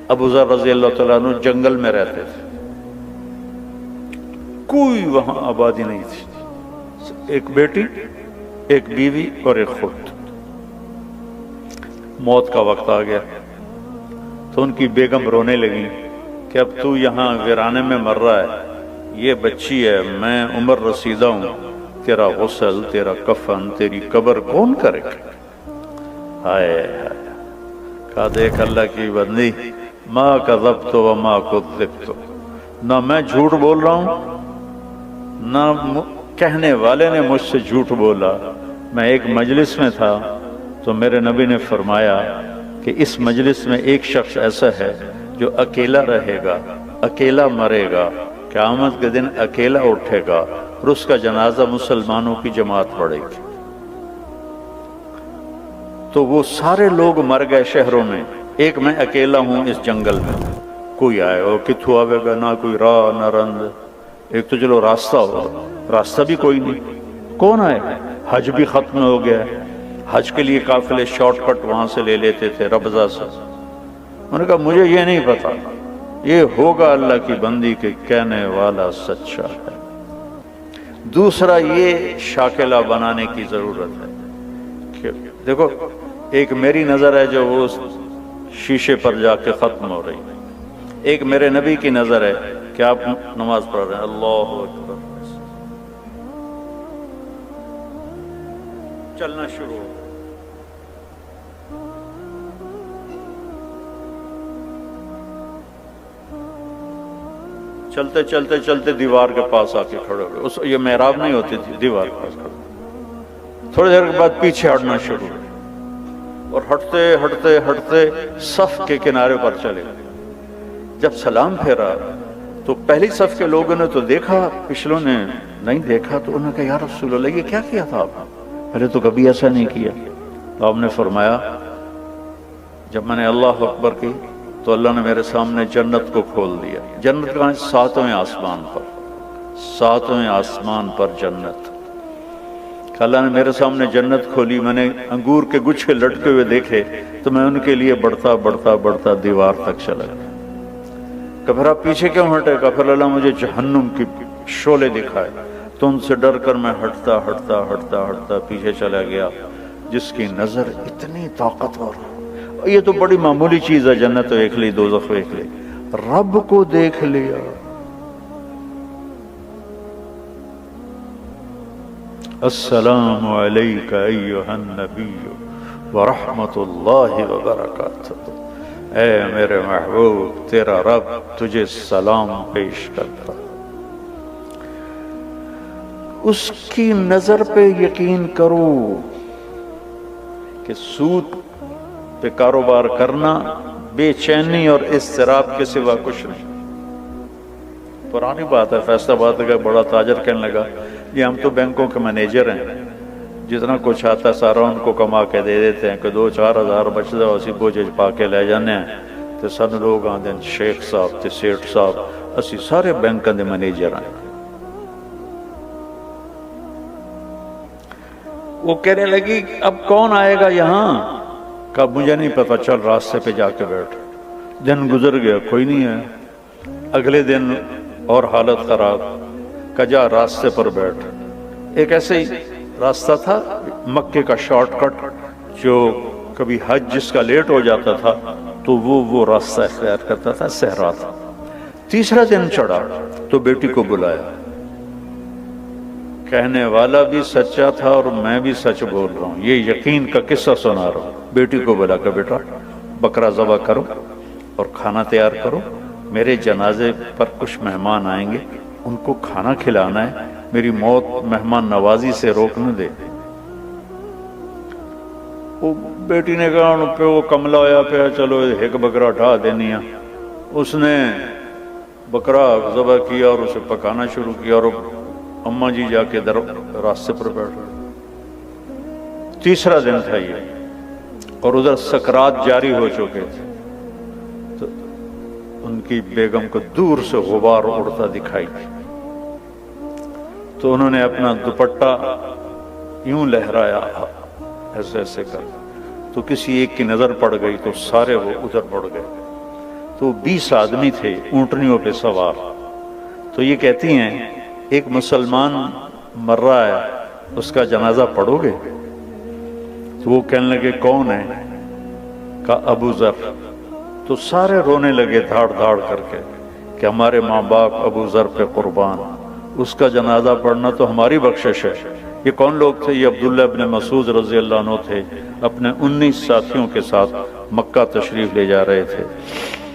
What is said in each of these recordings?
ابو ذر رضی اللہ تعالیٰ عنہ جنگل میں رہتے تھے، کوئی وہاں آبادی نہیں تھی، ایک بیٹی، ایک بیوی اور ایک خود۔ موت کا وقت آ گیا تو ان کی بیگم رونے لگی کہ اب تو یہاں ویرانے میں مر رہا ہے، یہ بچی ہے، میں عمر رسیدہ ہوں، تیرا غسل، تیرا کفن، تیری قبر کون کرے گا؟ ہائے ہائے، کہا دیکھ اللہ کی بندی، ما کذبت وما کذبت، نہ میں جھوٹ بول رہا ہوں نہ کہنے والے نے مجھ سے جھوٹ بولا۔ میں ایک مجلس میں تھا تو میرے نبی نے فرمایا کہ اس مجلس میں ایک شخص ایسا ہے جو اکیلا رہے گا، اکیلا مرے گا، قیامت کے دن اکیلا اٹھے گا اور اس کا جنازہ مسلمانوں کی جماعت پڑھے گی۔ تو وہ سارے لوگ مر گئے شہروں میں، ایک میں اکیلا ہوں اس جنگل میں، کوئی آئے اور کتھو آوے گا، نہ کوئی راہ نہ رند، ایک تو چلو راستہ ہو، راستہ بھی کوئی نہیں، کون آئے؟ حج بھی ختم ہو گیا ہے، حج کے لیے قافلے شارٹ کٹ وہاں سے لے لیتے تھے ربضہ سے۔ انہوں نے کہا مجھے یہ نہیں پتا، یہ ہوگا اللہ کی بندی کے کہنے والا سچا ہے۔ دوسرا یہ شاکلہ بنانے کی ضرورت ہے کہ دیکھو ایک میری نظر ہے جو وہ شیشے پر جا کے ختم ہو رہی ہے، ایک میرے نبی کی نظر ہے کہ آپ نماز پڑھ رہے ہیں، اللہ اکبر، چلنا شروع ہو، چلتے چلتے چلتے دیوار کے پاس آ کے کھڑے ہو گئے، یہ محراب نہیں ہوتی تھی، دیوار کے پاس کھڑے، تھوڑی دیر کے بعد پیچھے ہٹنا شروع ہو اور ہٹتے ہٹتے ہٹتے صف کے کنارے پر چلے گئے۔ جب سلام پھیرا تو پہلی صف کے لوگوں نے تو دیکھا، پچھلوں نے نہیں دیکھا، تو انہوں نے کہا یا رسول اللہ یہ کیا کیا تھا آپ نے؟ پہلے تو کبھی ایسا نہیں کیا۔ تو آپ نے فرمایا جب میں نے اللہ اکبر کی تو اللہ نے میرے سامنے جنت کو کھول دیا۔ جنت کہاں؟ ساتویں آسمان پر، ساتویں آسمان پر جنت۔ اللہ نے میرے سامنے جنت کھولی، میں نے انگور کے گچھے لٹکے ہوئے دیکھے تو میں ان کے لیے بڑھتا بڑھتا بڑھتا دیوار تک چلا گیا۔ کہ پھر آپ پیچھے کیوں ہٹے؟ کہ پھر اللہ مجھے جہنم کی شعلے دکھائے، تو ان سے ڈر کر میں ہٹتا ہٹتا ہٹتا ہٹتا پیچھے چلا گیا۔ جس کی نظر اتنی طاقتور، یہ تو بڑی معمولی چیز ہے، جنت دیکھ لی، دوزخ دیکھ لی، رب کو دیکھ لیا۔ السلام علیک ایھا النبی ورحمۃ اللہ وبرکاتہ، اے میرے محبوب تیرا رب تجھے سلام پیش کرتا۔ اس کی نظر پہ یقین کرو کہ سود پہ کاروبار کرنا بے چینی اور اضطراب کے سوا کچھ نہیں۔ پرانی بات ہے، فیصلہ آباد کا بڑا تاجر کہنے لگا یہ ہم تو بینکوں کے مینیجر ہیں، جتنا کچھ آتا ہے سارا ان کو کما کے دے دیتے ہیں کہ 2-4 ہزار بچتا ہے اسی بوجھ پا کے لے جانے ہیں، تو سن لوگ آتے ہیں شیخ صاحب تے سیٹھ صاحب اسی سارے بینکوں کے مینیجر ہیں۔ وہ کہنے لگی اب کون آئے گا یہاں؟ کہا مجھے نہیں پتا، چل راستے پہ جا کے بیٹھ۔ دن گزر گیا، کوئی نہیں ہے۔ اگلے دن اور حالت خراب، کہا جا راستے پر بیٹھ۔ ایک ایسے ہی راستہ تھا مکے کا شارٹ کٹ، جو کبھی حج جس کا لیٹ ہو جاتا تھا تو وہ راستہ اختیار کرتا تھا، صحرا تھا۔ تیسرا دن چڑھا تو بیٹی کو بلایا، کہنے والا بھی سچا تھا اور میں بھی سچ بول رہا ہوں، یہ یقین کا قصہ سنا رہا ہوں۔ بیٹی کو بلا کہ بیٹا بکرا ذبح کرو اور کھانا تیار کرو، میرے جنازے پر کچھ مہمان آئیں گے، ان کو کھانا کھلانا ہے، میری موت مہمان نوازی سے روک نہ دے۔ وہ بیٹی نے کہا ان پہ وہ کملا ہویا پہ چلو ایک بکرا اٹھا دینی ہے۔ اس نے بکرا ذبح کیا اور اسے پکانا شروع کیا اور اماں جی جا کے راستے پر بیٹھ گئے۔ تیسرا دن تھا یہ اور ادھر سکرات جاری ہو چکے تھے، تو ان کی بیگم کو دور سے غبار اڑتا دکھائی دی، تو انہوں نے اپنا دوپٹہ یوں لہرایا ایسے ایسے کر، تو کسی ایک کی نظر پڑ گئی تو سارے وہ ادھر پڑ گئے۔ تو 20 آدمی تھے اونٹنیوں پہ سوار. تو یہ کہتی ہیں ایک مسلمان مر رہا ہے اس کا جنازہ پڑھو گے؟ تو وہ کہنے لگے کون ہے؟ کہا ابو ذر. تو سارے رونے لگے دھاڑ دھاڑ کر کے کہ ہمارے ماں باپ ابو ذر پہ قربان، اس کا جنازہ پڑھنا تو ہماری بخشش ہے. یہ کون لوگ تھے؟ یہ عبداللہ ابن مسعود رضی اللہ عنہ تھے، اپنے 19 ساتھیوں کے ساتھ مکہ تشریف لے جا رہے تھے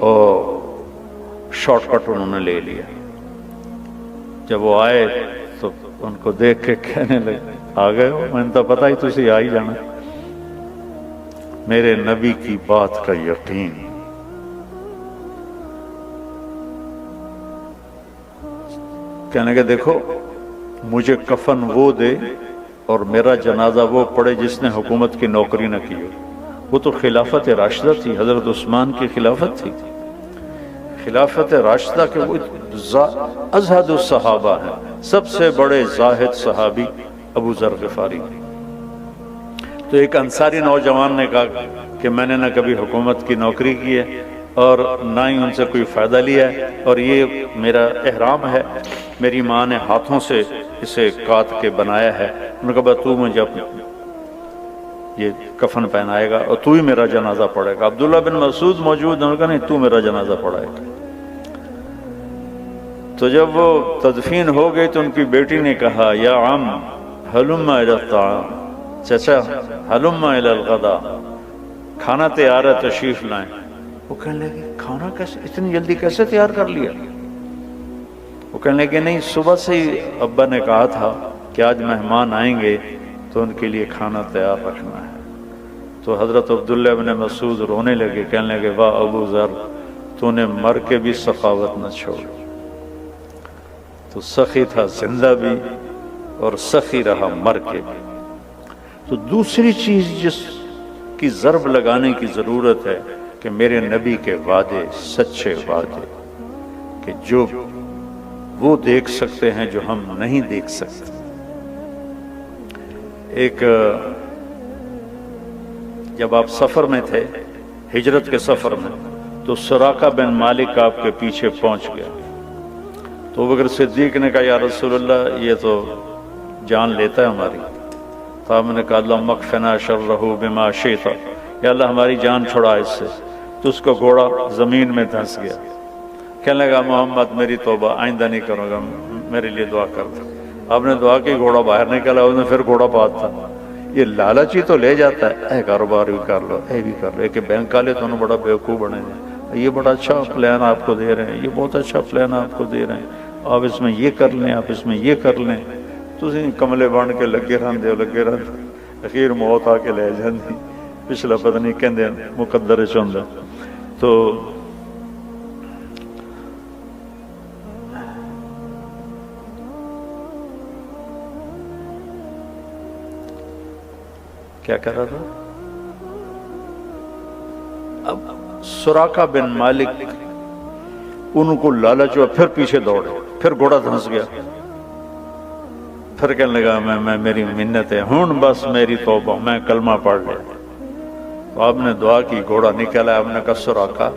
اور شارٹ کٹ انہوں نے لے لیا. جب وہ آئے تو ان کو دیکھ کے کہنے لگے آ گئے ہو؟ میں نے تو پتا ہی تسی آ ہی جانا. میرے نبی کی بات کا یقین. کہنے لگے دیکھو مجھے کفن وہ دے اور میرا جنازہ وہ پڑھے جس نے حکومت کی نوکری نہ کی ہو. وہ تو خلافت راشدہ تھی، حضرت عثمان کی خلافت تھی. خلافت راشدہ کے وہ ازہد الصحابہ ہیں، سب سے بڑے زاہد صحابی ابو ذر غفاری. تو ایک انصاری نوجوان نے کہا کہ میں نے نہ کبھی حکومت کی نوکری کی ہے اور نہ ہی ان سے کوئی فائدہ لیا ہے، اور یہ میرا احرام ہے، میری ماں نے ہاتھوں سے اسے کاٹ کے بنایا ہے. انہوں نے کہا تو مجھے یہ کفن پہنائے گا اور تو ہی میرا جنازہ پڑھے گا. عبداللہ بن مسعود موجود، انہوں نے کہا نہیں تو میرا جنازہ پڑھائے گا. تو جب وہ تدفین ہو گئی تو ان کی بیٹی نے کہا یا عم ہلم الی الطعام، چچا ہلم الی الغداء، کھانا تیار ہے تشریف لائیں. وہ کہنے لگے کھانا کیسے اتنی جلدی کیسے تیار کر لیا؟ وہ کہنے لگے نہیں صبح سے ہی ابا نے کہا تھا کہ آج مہمان آئیں گے تو ان کے لیے کھانا تیار رکھنا ہے. تو حضرت عبداللہ بن مسعود رونے لگے، کہنے لگے واہ ابو ذر تو نے مر کے بھی سخاوت نہ چھوڑ. تو سخی تھا زندہ بھی اور سخی رہا مر کے بھی. تو دوسری چیز جس کی ضرب لگانے کی ضرورت ہے کہ میرے نبی کے وعدے سچے وعدے، کہ جو وہ دیکھ سکتے ہیں جو ہم نہیں دیکھ سکتے. ایک جب آپ سفر میں تھے، ہجرت کے سفر میں، تو سراقہ بن مالک آپ کے پیچھے پہنچ گیا. تو بکر صدیق نے کہا یا رسول اللہ یہ تو جان لیتا ہے ہماری. تو آپ نے کہا اللہم اکفنا شرہ بما شئت، یا اللہ ہماری جان چھڑا اس سے. تو اس کا گھوڑا زمین میں دھنس گیا. کہنے لگا محمد میری توبہ، آئندہ نہیں کروں گا، میرے لیے دعا کر دو. آپ نے دعا کی، گھوڑا باہر نکلا، اس نے پھر گھوڑا بات تھا. یہ لالچی تو لے جاتا ہے، اے کاروبار بھی کر لو، اے بھی کر لو. کہ بینک والے تو بڑا بیوقوف بنے ہیں، یہ بڑا اچھا پلان آپ کو دے رہے ہیں، یہ بہت اچھا پلان آپ کو دے رہے ہیں، آپ اس میں یہ کر لیں، آپ اس میں یہ کر لیں. تسی کملے بن کے لگے رہندے، اخیر موت آ کے لے جاندی. پچھلا پتہ نہیں کہندے مقدر چ ہوندا. تو کیا کر رہا تھا؟ اب سراقہ بن مالک ان کو لالچ ہوا، پھر پیچھے دوڑے، پھر گھوڑا دھنس گیا. پھر کہنے لگا میں میری منت ہے، ہن بس میری توبہ، میں کلمہ پڑھ لیا. تو آپ نے دعا کی، گھوڑا نکلا. آپ نے کہا سراقہ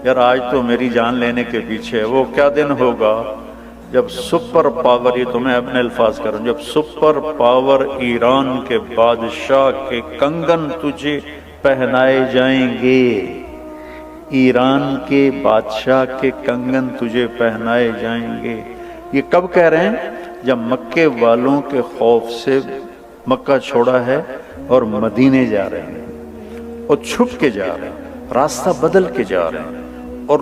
یار آج تو میری جان لینے کے پیچھے وہ کیا دن ہوگا جب سپر پاور، یہ تو میں اپنے الفاظ کروں، جب سپر پاور ایران کے بادشاہ کے کنگن تجھے پہنائے جائیں گے. ایران کے بادشاہ کے کنگن تجھے پہنائے جائیں گے. یہ کب کہہ رہے ہیں؟ جب مکے والوں کے خوف سے مکہ چھوڑا ہے اور مدینے جا رہے ہیں، اور چھپ کے جا رہے ہیں، راستہ بدل کے جا رہے ہیں، اور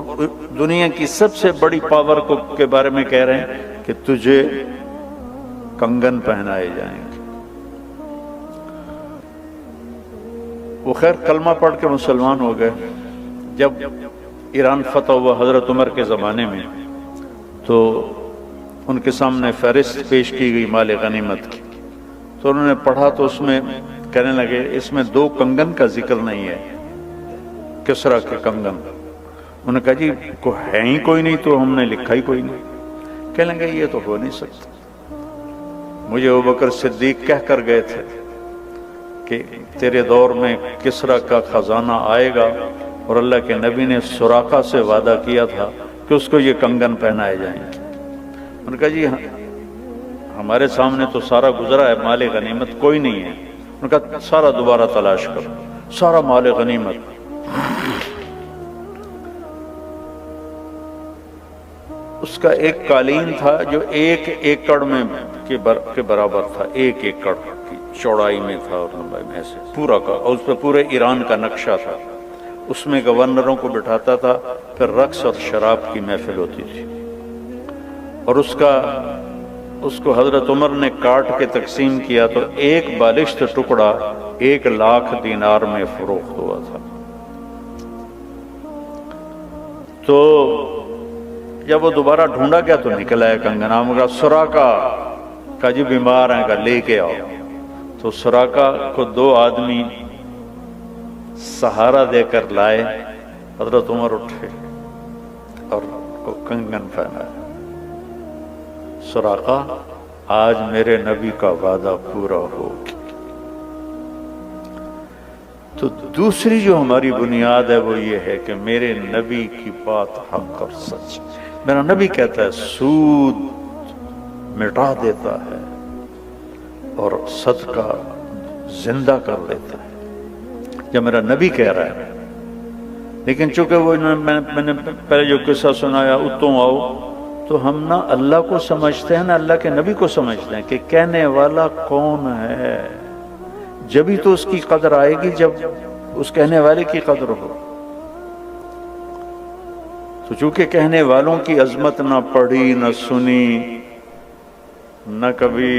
دنیا کی سب سے بڑی پاور کے بارے میں کہہ رہے ہیں کہ تجھے کنگن پہنائے جائیں گے. وہ خیر کلمہ پڑھ کے مسلمان ہو گئے. جب ایران فتح ہوا حضرت عمر کے زمانے میں، تو ان کے سامنے فہرست پیش کی گئی مال غنیمت کی. تو انہوں نے پڑھا تو اس میں کہنے لگے اس میں 2 کنگن کا ذکر نہیں ہے، کسریٰ کے کنگن. انہوں نے کہا جی ہے ہی کوئی نہیں تو ہم نے لکھا ہی کوئی نہیں. کہنے لگے یہ تو ہو نہیں سکتا. مجھے ابوبکر صدیق کہہ کر گئے تھے کہ تیرے دور میں کسریٰ کا خزانہ آئے گا اور اللہ کے نبی نے سراقہ سے وعدہ کیا تھا کہ اس کو یہ کنگن پہنائے جائیں گے۔ انہوں نے کہا جی ہمارے سامنے تو سارا گزرا ہے، مال غنیمت کوئی نہیں ہے۔ انہوں نے کہا سارا دوبارہ تلاش کرو، سارا مال غنیمت۔ اس کا ایک قالین تھا جو 1 ایکڑ میں کے برابر تھا، 1 ایکڑ کی چوڑائی میں تھا اور لمبائی میں، ایسے پورا کا، اور اس پہ پورے ایران کا نقشہ تھا۔ اس میں گورنروں کو بٹھاتا تھا، پھر رقص اور شراب کی محفل ہوتی تھی، اور اس کو حضرت عمر نے کاٹ کے تقسیم کیا تو 1 بالشت ٹکڑا 1 لاکھ دینار میں فروخت ہوا تھا۔ تو جب وہ دوبارہ ڈھونڈا گیا تو نکلا ہے کنگن، کا سراقہ کا جی بیمار ہیں، کا لے کے آؤ۔ تو سراقہ کو 2 آدمی سہارا دے کر لائے، حضرت عمر اٹھے اور کو کنگن پہنایا۔ سراقہ آج میرے نبی کا وعدہ پورا ہو گیا۔ تو دوسری جو ہماری بنیاد ہے وہ یہ ہے کہ میرے نبی کی بات حق اور سچ۔ میرا نبی کہتا ہے سود مٹا دیتا ہے اور صدقہ زندہ کر دیتا ہے، جب میرا نبی کہہ رہا ہے۔ لیکن چونکہ وہ میں نے پہلے جو قصہ سنایا اتوں آؤ، تو ہم نہ اللہ کو سمجھتے ہیں نہ اللہ کے نبی کو سمجھتے ہیں کہ کہنے والا کون ہے۔ جبھی تو اس کی قدر آئے گی جب اس کہنے والے کی قدر ہو۔ تو چونکہ کہنے والوں کی عظمت نہ پڑھی نہ سنی نہ کبھی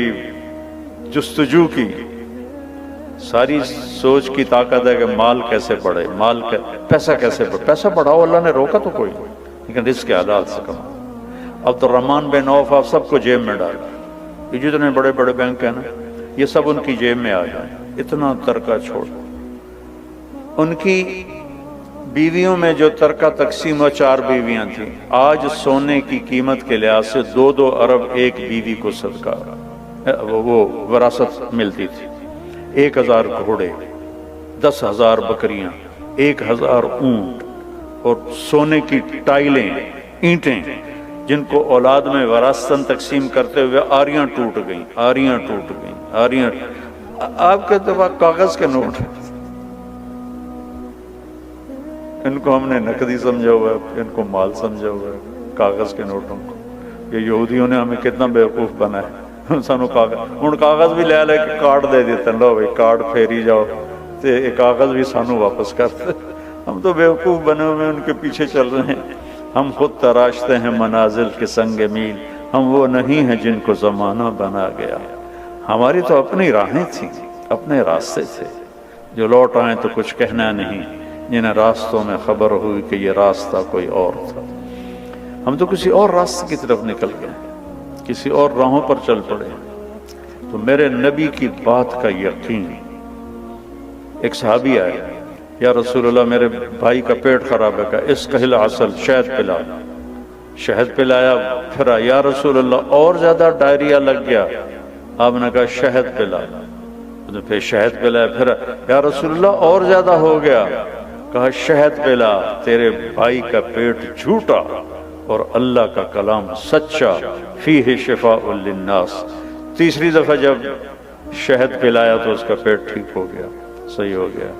جستجو کی، ساری سوچ کی طاقت ہے کہ مال کیسے بڑھے، پیسہ کیسے بڑھے، پیسہ بڑھاؤ، اللہ نے روکا تو کوئی نہیں، لیکن رزق کے حلال سے کماؤ۔ عبد الرحمن بن عوف آپ سب کو جیب میں ڈالا، یہ جتنے بڑے بڑے بینک ہیں نا، یہ سب ان کی جیب میں آ جائیں، اتنا ترکہ چھوڑ۔ ان کی بیویوں میں جو ترکہ تقسیم و 4 بیویاں تھیں، آج سونے کی قیمت کے لحاظ سے 2 ارب ایک بیوی کو صدقہ وہ وراثت ملتی تھی۔ 1000 گھوڑے، 10,000 بکریاں، 1000 اونٹ، اور سونے کی ٹائلیں، اینٹیں، جن کو اولاد میں وراثتاً تقسیم کرتے ہوئے آریاں ٹوٹ گئیں۔ آپ کے دفعہ کاغذ کے نوٹ، ان کو ہم نے نقدی سمجھا ہوا ہے، ان کو مال سمجھا ہوا ہے، کاغذ کے نوٹوں کو۔ یہ یہودیوں نے ہمیں کتنا بیوقوف بنایا، سانو کاغذ بھی لے کے کارڈ دے دیتے، لو بھائی کارڈ پھیری جاؤ، تو یہ کاغذ بھی سانو واپس کرتے۔ ہم تو بیوقوف بنے ہوئے ان کے پیچھے چل رہے ہیں۔ ہم خود تراشتے ہیں منازل کے سنگ میل، ہم وہ نہیں ہیں جن کو زمانہ بنا گیا۔ ہماری تو اپنی راہیں تھیں، اپنے راستے تھے، جو لوٹ آئیں تو کچھ کہنا نہیں، جنہیں راستوں میں خبر ہوئی کہ یہ راستہ کوئی اور تھا۔ ہم تو کسی اور راستے کی طرف نکل گئے، کسی اور راہوں پر چل پڑے۔ تو میرے نبی کی بات کا یقین۔ ایک صحابی آئے، یا رسول اللہ میرے بھائی کا پیٹ خراب ہے، کہ اس کہل عسل، شہد پلا۔ شہد پلایا، پھر یا رسول اللہ اور زیادہ ڈائریا لگ گیا، آپ نے کہا شہد پلا، پھر شہد پلایا، پھر یا رسول اللہ اور زیادہ ہو گیا، کہا شہد پلا، تیرے بھائی کا پیٹ جھوٹا اور اللہ کا کلام سچا، فیہ شفاء للناس۔ تیسری دفعہ جب شہد پلایا تو اس کا پیٹ ٹھیک ہو گیا، صحیح ہو گیا۔